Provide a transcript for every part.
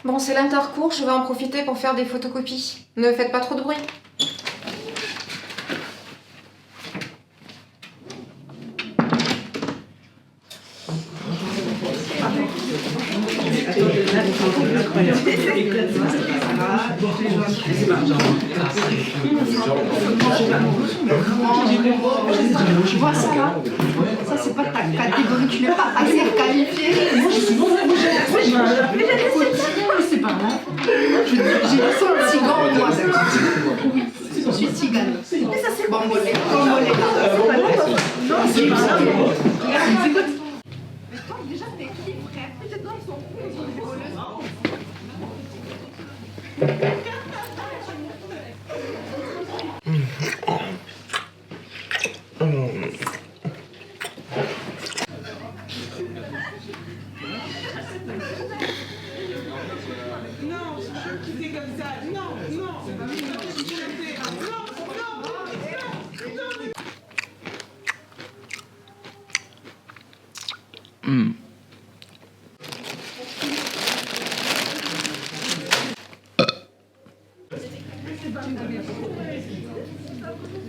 Bon, c'est l'intercours, je vais en profiter pour faire des photocopies. Ne faites pas trop de bruit. Tu vois ça là? Ça c'est pas ta catégorie, tu n'es pas assez qualifié. Moi je suis bon, c'est pas là. J'ai le son tigre moi. Oui, je suis tigane. Mais ça c'est bambolé. Bambolé. Non, c'est pas là. Mais toi déjà t'es qui frère? Peut-être dans son cou, ils sont des voleuses.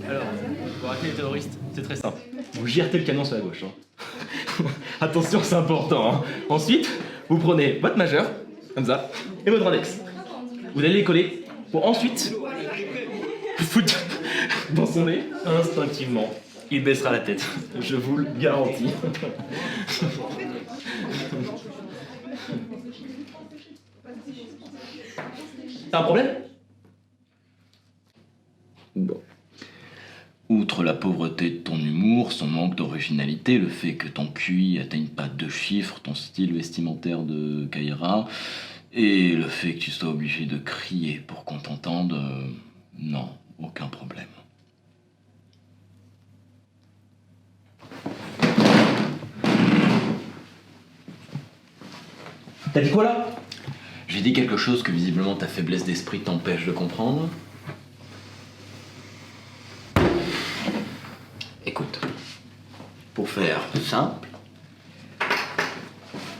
Alors, pour arrêter les terroristes, c'est très simple. Vous girez le canon sur la gauche. Hein. Attention, c'est important. Hein. Ensuite, vous prenez votre majeur, comme ça, et votre index. Vous allez les coller pour ensuite foutre dans son nez instinctivement. Il baissera la tête, je vous le garantis. T'as un problème ? Bon. Outre la pauvreté de ton humour, son manque d'originalité, le fait que ton QI atteigne pas 2 chiffres, ton style vestimentaire de Kaira, et le fait que tu sois obligé de crier pour qu'on t'entende, non, aucun problème. T'as dit quoi là ? J'ai dit quelque chose que visiblement ta faiblesse d'esprit t'empêche de comprendre. Écoute, pour faire simple,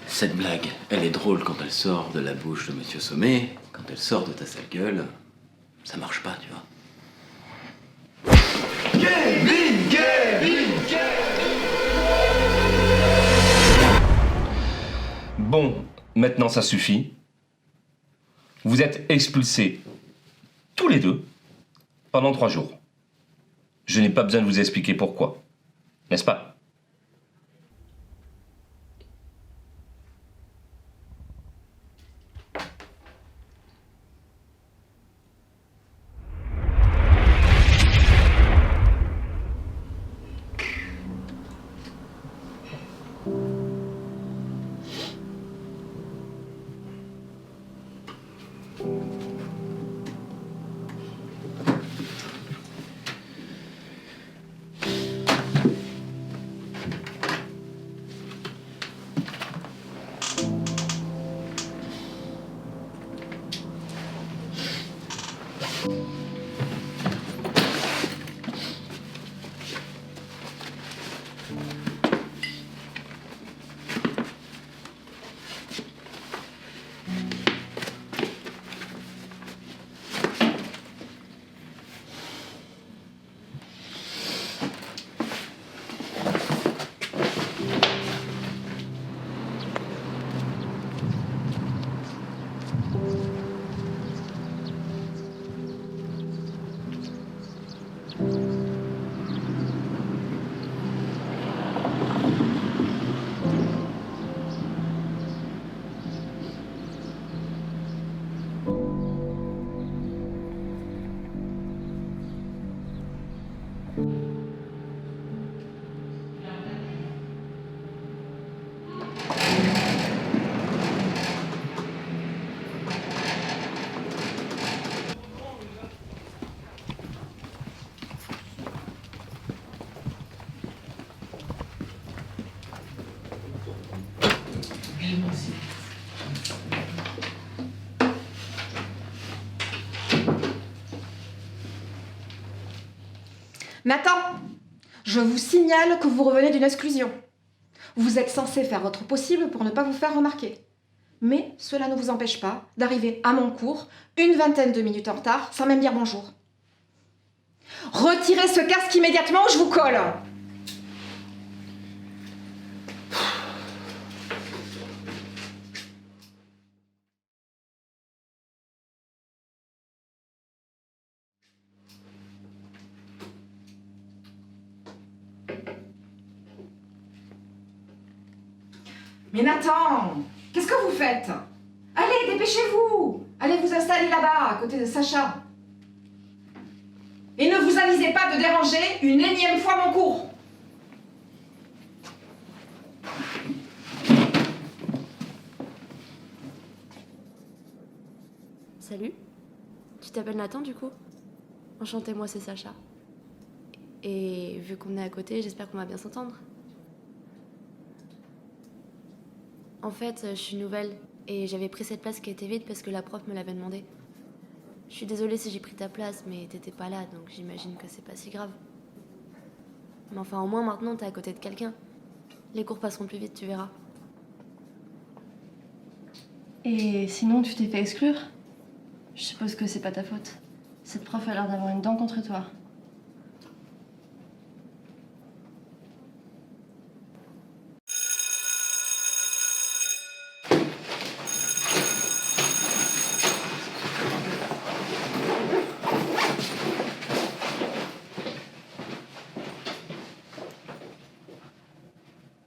cette blague, elle est drôle quand elle sort de la bouche de Monsieur Sommet. Quand elle sort de ta sale gueule, ça marche pas, tu vois. Kevin, Kevin, Kevin. Bon, maintenant ça suffit. Vous êtes expulsés tous les deux pendant 3 jours. Je n'ai pas besoin de vous expliquer pourquoi, n'est-ce pas ? Nathan, je vous signale que vous revenez d'une exclusion. Vous êtes censé faire votre possible pour ne pas vous faire remarquer. Mais cela ne vous empêche pas d'arriver à mon cours une vingtaine de minutes en retard, sans même dire bonjour. Retirez ce casque immédiatement ou je vous colle. Mais Nathan, qu'est-ce que vous faites? Allez, dépêchez-vous. Allez vous installer là-bas, à côté de Sacha. Et ne vous avisez pas de déranger une énième fois mon cours. Salut. Tu t'appelles Nathan du coup? Enchantée, moi c'est Sacha. Et vu qu'on est à côté, j'espère qu'on va bien s'entendre. En fait, je suis nouvelle et j'avais pris cette place qui était vide parce que la prof me l'avait demandé. Je suis désolée si j'ai pris ta place, mais t'étais pas là, donc j'imagine que c'est pas si grave. Mais enfin, au moins maintenant, t'es à côté de quelqu'un. Les cours passeront plus vite, tu verras. Et sinon, tu t'es fait exclure? Je suppose que c'est pas ta faute. Cette prof a l'air d'avoir une dent contre toi.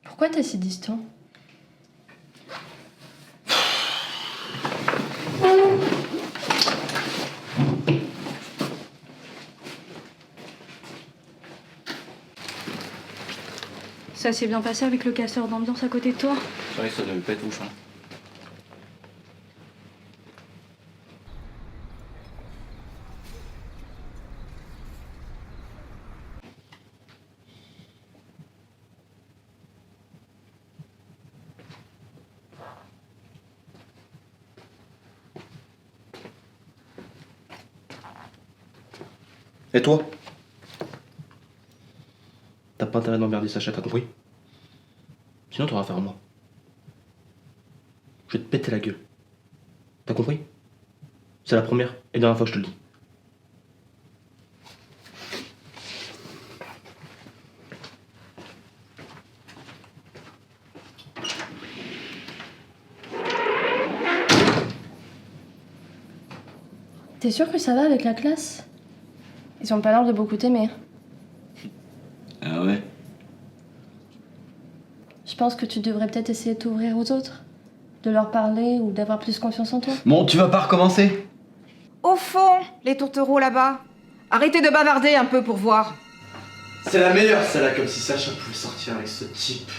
Pourquoi t'es si distant? Ça s'est bien passé avec le casseur d'ambiance à côté de toi? C'est vrai que ça devait pas être ouf, hein. Et toi? T'as pas intérêt d'emmerder Sacha, t'as compris? Sinon t'auras affaire à moi. Je vais te péter la gueule. T'as compris? C'est la première et dernière fois que je te le dis. T'es sûr que ça va avec la classe? Ils ont pas l'air de beaucoup t'aimer. Ah ouais? Je pense que tu devrais peut-être essayer de t'ouvrir aux autres. De leur parler ou d'avoir plus confiance en toi. Bon, tu vas pas recommencer? Au fond, les tourtereaux là-bas. Arrêtez de bavarder un peu pour voir. C'est la meilleure celle-là, comme si Sacha pouvait sortir avec ce type.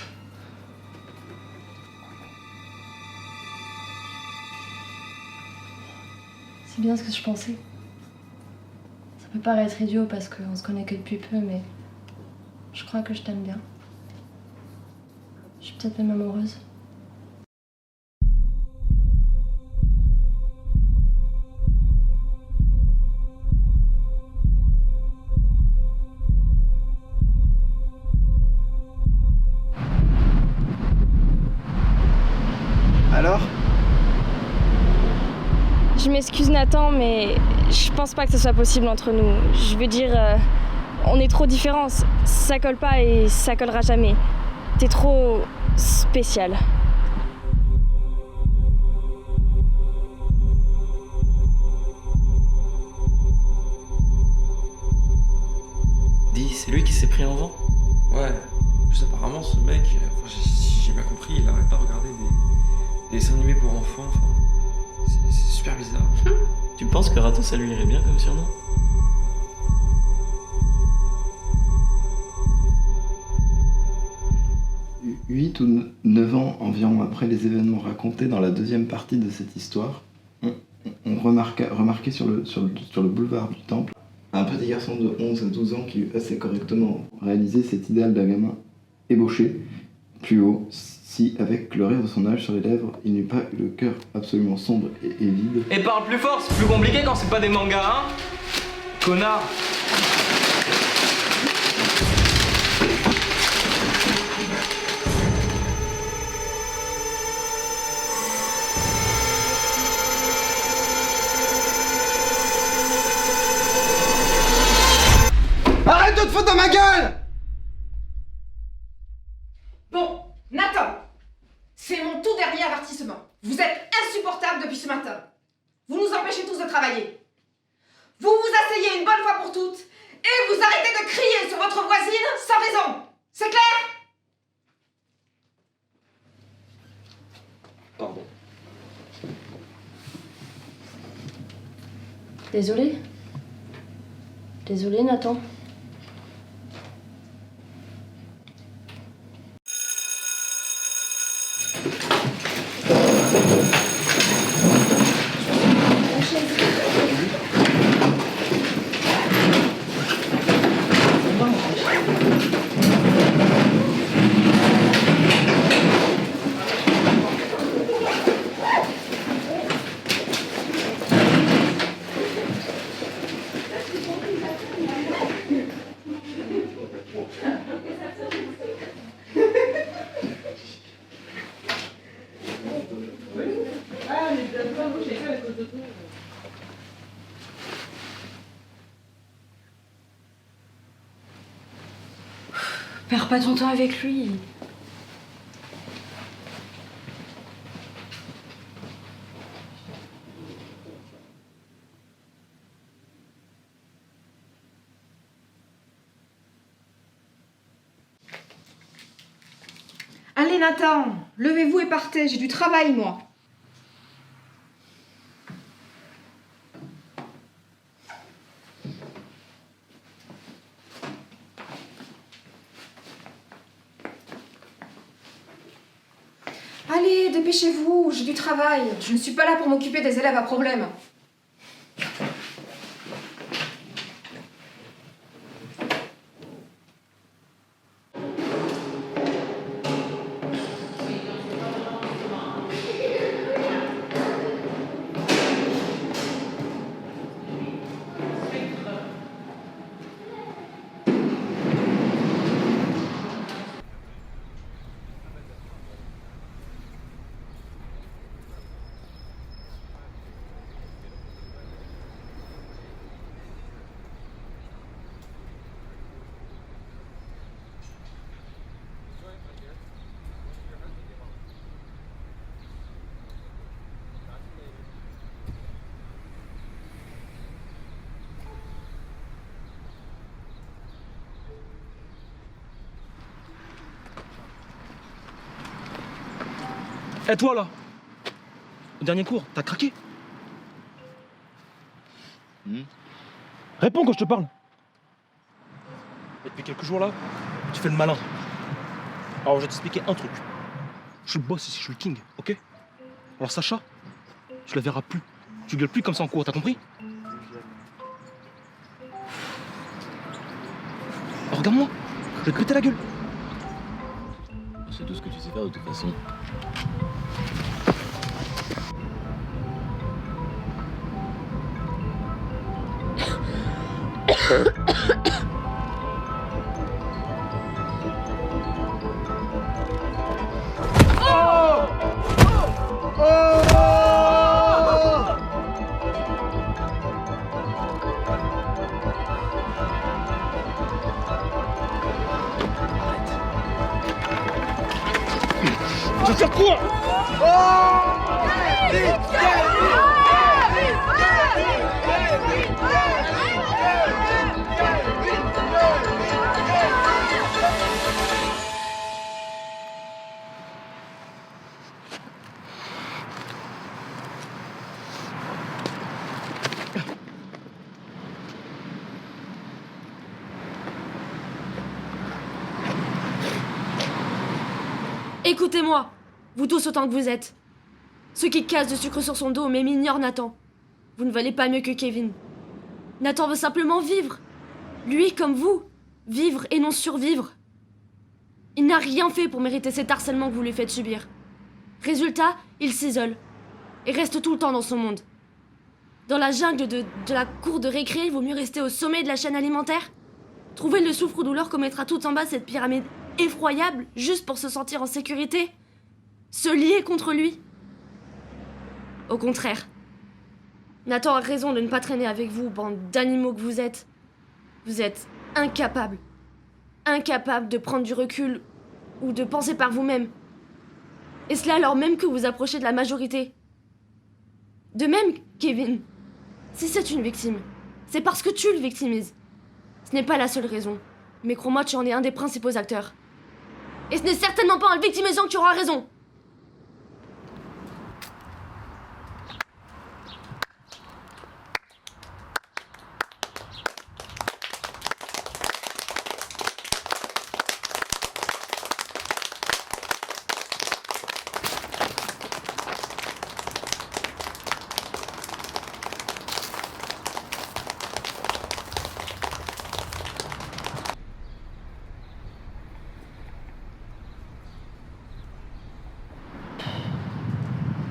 C'est bien ce que je pensais. Ça peut paraître idiot parce qu'on se connaît que depuis peu, mais je crois que je t'aime bien. Je suis peut-être même amoureuse. Alors? Je m'excuse Nathan, mais je pense pas que ce soit possible entre nous. Je veux dire, on est trop différents. Ça colle pas et ça collera jamais. T'es trop spécial. Dis, c'est lui qui s'est pris en vent? Ouais. En plus, apparemment, ce mec, si j'ai bien compris, il arrête pas de regarder des dessins animés pour enfants. Enfin, c'est super bizarre. Tu penses que Rato, ça lui irait bien comme surnom? « 8 ou 9 ans environ après les événements racontés dans la deuxième partie de cette histoire, on remarquait sur le boulevard du Temple un petit garçon de 11 à 12 ans qui eut assez correctement réalisé cet idéal d'un gamin ébauché plus haut, si avec le rire de son âge sur les lèvres, il n'eût pas eu le cœur absolument sombre et vide. Et parle plus fort, c'est plus compliqué quand c'est pas des mangas, hein? Connard! foutre dans ma gueule! Bon, Nathan, c'est mon tout dernier avertissement. Vous êtes insupportable depuis ce matin. Vous nous empêchez tous de travailler. Vous vous asseyez une bonne fois pour toutes et vous arrêtez de crier sur votre voisine sans raison. C'est clair? Pardon. Désolée. Désolée, Nathan. Perds pas ton temps avec lui. Allez Nathan, levez-vous et partez, j'ai du travail moi. Allez, dépêchez-vous, j'ai du travail. Je ne suis pas là pour m'occuper des élèves à problème. Eh toi là, au dernier cours, t'as craqué? Réponds quand je te parle. Et depuis quelques jours là, tu fais le malin. Alors je vais t'expliquer un truc. Je suis le boss ici, je suis le king, ok? Alors Sacha, tu la verras plus. Tu gueules plus comme ça en cours, t'as compris? Alors, regarde-moi, je vais te péter la gueule. C'est tout ce que tu sais faire de toute façon. Je vais faire quoi? Écoutez-moi, vous tous autant que vous êtes. Ceux qui cassent du sucre sur son dos mais m'ignorent Nathan. Vous ne valez pas mieux que Kevin. Nathan veut simplement vivre. Lui comme vous. Vivre et non survivre. Il n'a rien fait pour mériter cet harcèlement que vous lui faites subir. Résultat, il s'isole. Et reste tout le temps dans son monde. Dans la jungle de la cour de récré, il vaut mieux rester au sommet de la chaîne alimentaire. Trouver le souffre-douleur qu'on mettra tout en bas de cette pyramide effroyable juste pour se sentir en sécurité. Se lier contre lui. Au contraire. Nathan a raison de ne pas traîner avec vous, bande d'animaux que vous êtes. Vous êtes incapables incapable de prendre du recul ou de penser par vous-même. Et cela alors même que vous approchez de la majorité. De même, Kevin, si c'est une victime, c'est parce que tu le victimises. Ce n'est pas la seule raison, mais crois-moi, tu en es un des principaux acteurs. Et ce n'est certainement pas en le victimisant que tu auras raison.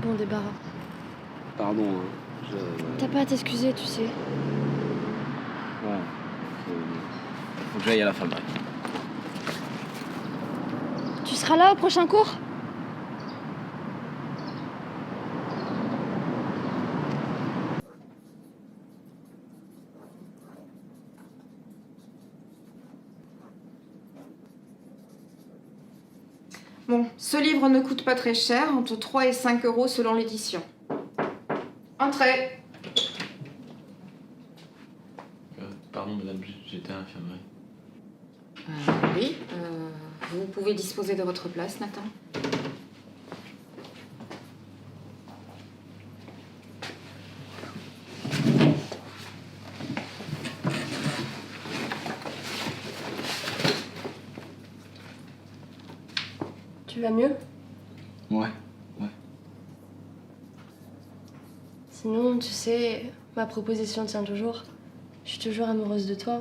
Bon débarras. Pardon, hein. T'as pas à t'excuser, tu sais. Ouais. Faut que j'aille à la fabrique. Tu seras là au prochain cours? Bon, ce livre ne coûte pas très cher, entre 3 et 5 euros selon l'édition. Entrez. Pardon madame, j'étais à l'infirmerie. Oui, vous pouvez disposer de votre place, Nathan. Tu vas mieux? Ouais. Sinon, tu sais, ma proposition tient toujours. Je suis toujours amoureuse de toi.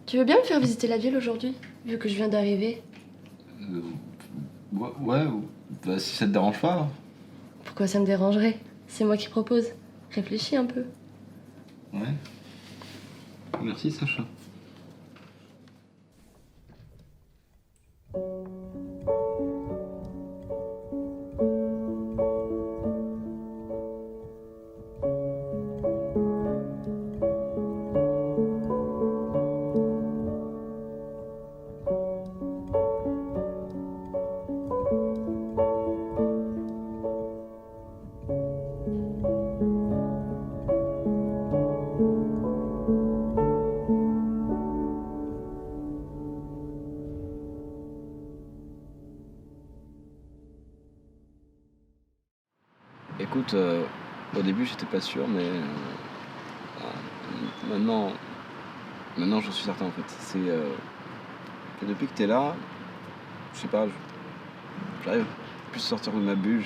Tu veux bien me faire visiter la ville aujourd'hui, vu que je viens d'arriver? Ouais, bah, si ça te dérange pas. Pourquoi ça me dérangerait? C'est moi qui propose. Réfléchis un peu. Ouais. Merci, Sacha. Écoute, au début j'étais pas sûr, mais maintenant j'en suis certain en fait. C'est que depuis que t'es là, je sais pas, j'arrive à plus sortir de ma bulle,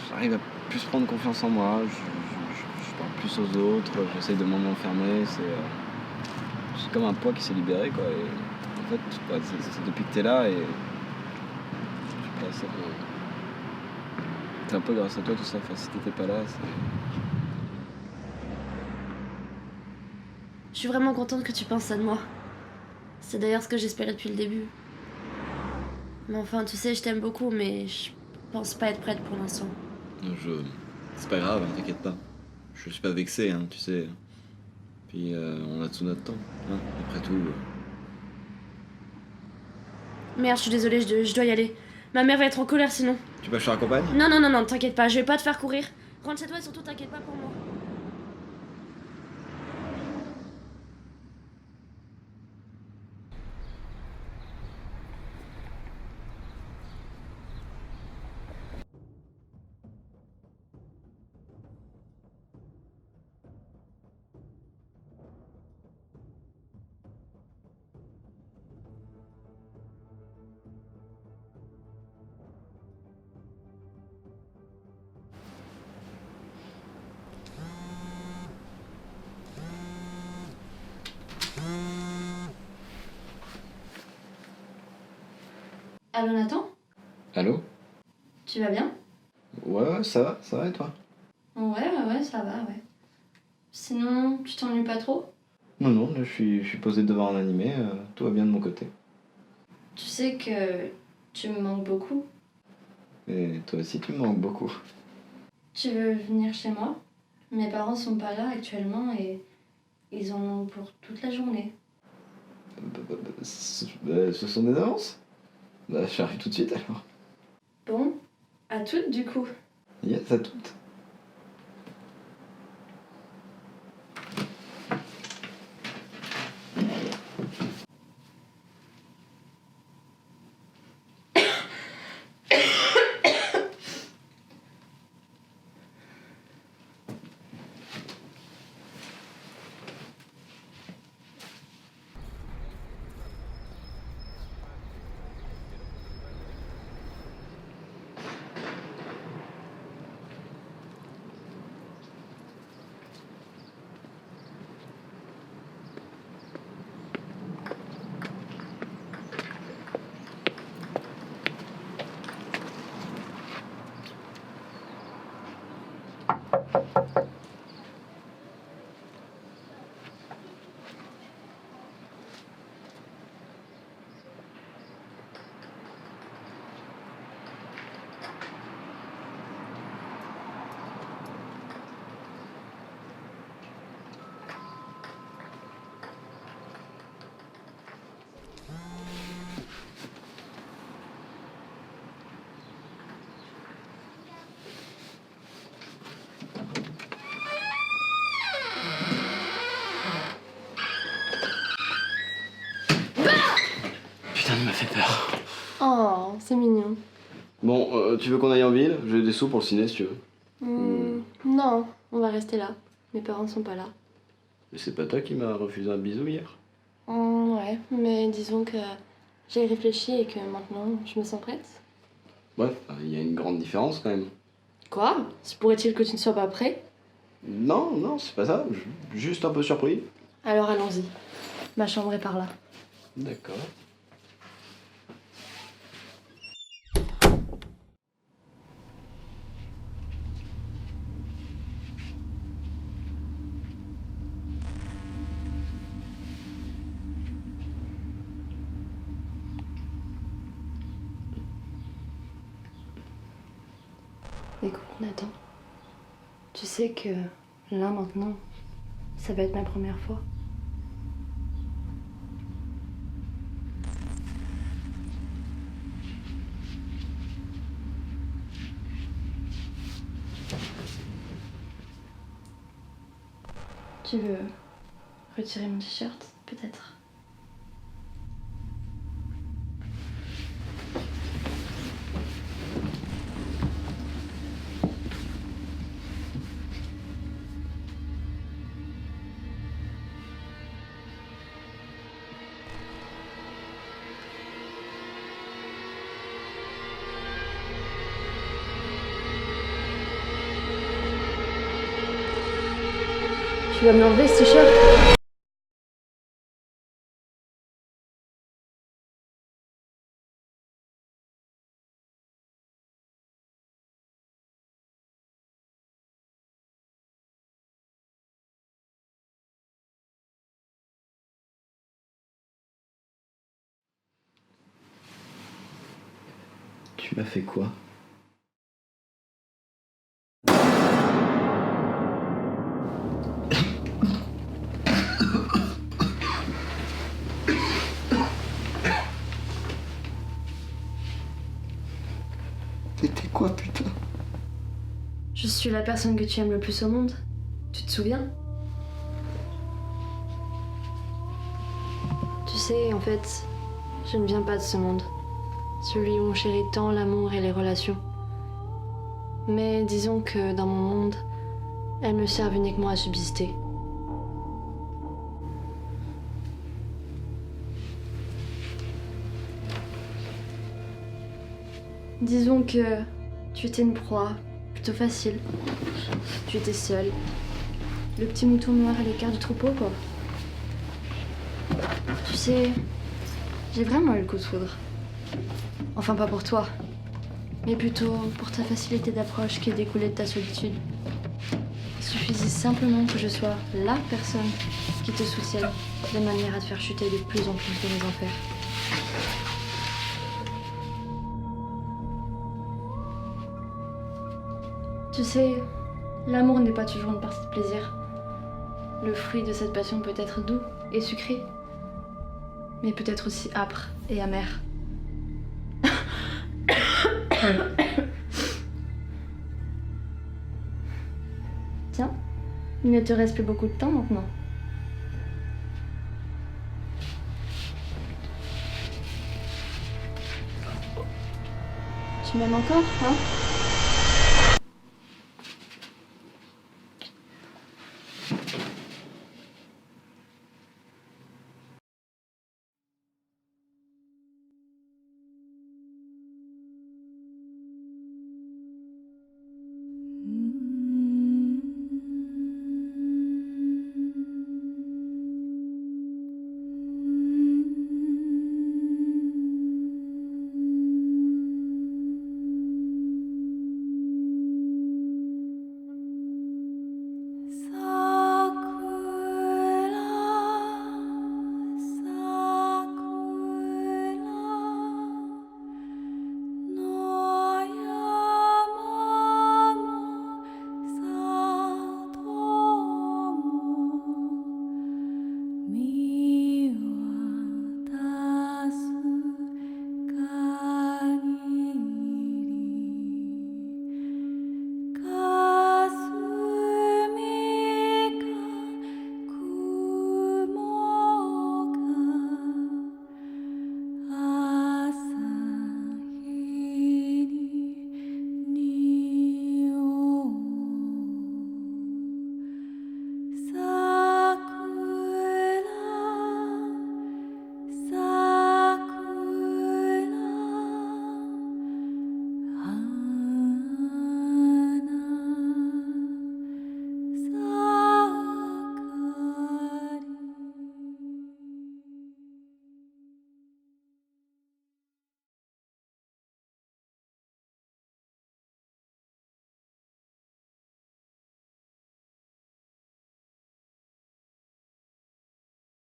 j'arrive à plus prendre confiance en moi, je parle plus aux autres, j'essaye de m'en enfermer, c'est comme un poids qui s'est libéré quoi. Et en fait, ouais, c'est depuis que t'es là et je sais pas, c'est un peu grâce à toi tout ça, enfin si t'étais pas là, c'est... Je suis vraiment contente que tu penses ça de moi. C'est d'ailleurs ce que j'espérais depuis le début. Mais enfin, tu sais, je t'aime beaucoup, mais je pense pas être prête pour l'instant. C'est pas grave, hein, t'inquiète pas. Je suis pas vexé, hein, tu sais. Puis on a tout notre temps, hein, après tout. Merde, je suis désolée, je dois y aller. Ma mère va être en colère sinon. Tu veux que je te raccompagne? Non, t'inquiète pas, je vais pas te faire courir. Rentre chez toi et surtout t'inquiète pas pour moi. Allô Nathan? Allô? Tu vas bien? Ouais, ça va et toi? Ouais, ça va, ouais. Sinon, tu t'ennuies pas trop? Non, là, je suis posé devant un animé, tout va bien de mon côté. Tu sais que tu me manques beaucoup. Et toi aussi, tu me manques beaucoup. Tu veux venir chez moi? Mes parents sont pas là actuellement et Ils en ont pour toute la journée. Ce sont des avances? Bah, j'arrive tout de suite alors. Bon, à toutes du coup. Yes, à toutes. Putain, il m'a fait peur. Oh, c'est mignon. Bon, tu veux qu'on aille en ville? J'ai des sous pour le ciné si tu veux. Non, on va rester là. Mes parents sont pas là. Mais c'est pas toi qui m'as refusé un bisou hier? Ouais, mais disons que j'ai réfléchi et que maintenant je me sens prête. Bref, il y a une grande différence quand même. Quoi? Se pourrait-il que tu ne sois pas prêt? Non, non, c'est pas ça. Juste un peu surpris. Alors allons-y. Ma chambre est par là. D'accord. Écoute, Nathan, tu sais que là maintenant, ça va être ma première fois. Tu veux retirer mon t-shirt, peut-être? Tu vas me l'enlever ce t-shirt? Tu m'as fait quoi? C'était quoi, putain? Je suis la personne que tu aimes le plus au monde. Tu te souviens? Tu sais, en fait, je ne viens pas de ce monde. Celui où on chérit tant l'amour et les relations. Mais disons que dans mon monde, elles me servent uniquement à subsister. Disons que tu étais une proie plutôt facile. Tu étais seule. Le petit mouton noir à l'écart du troupeau, quoi. Tu sais, j'ai vraiment eu le coup de foudre. Enfin, pas pour toi, mais plutôt pour ta facilité d'approche qui découlait de ta solitude. Il suffisait simplement que je sois la personne qui te soutienne de manière à te faire chuter de plus en plus dans les enfers. Tu sais, l'amour n'est pas toujours une partie de plaisir. Le fruit de cette passion peut être doux et sucré, mais peut être aussi âpre et amer. Tiens, il ne te reste plus beaucoup de temps maintenant. Tu m'aimes encore, hein?